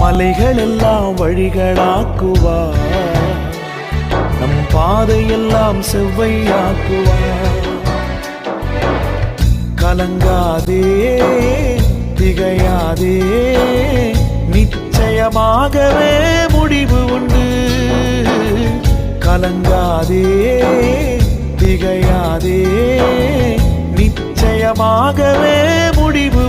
மலைகள் எல்லாம் வழிகளாக்குவார், நம் பாதையெல்லாம் செவ்வையாக்குவார். கலங்காதே திகையாதே, நிச்சயமாகவே முடிவு உண்டு. கலங்காதே திகையாதே, நிச்சயமாகவே முடிவு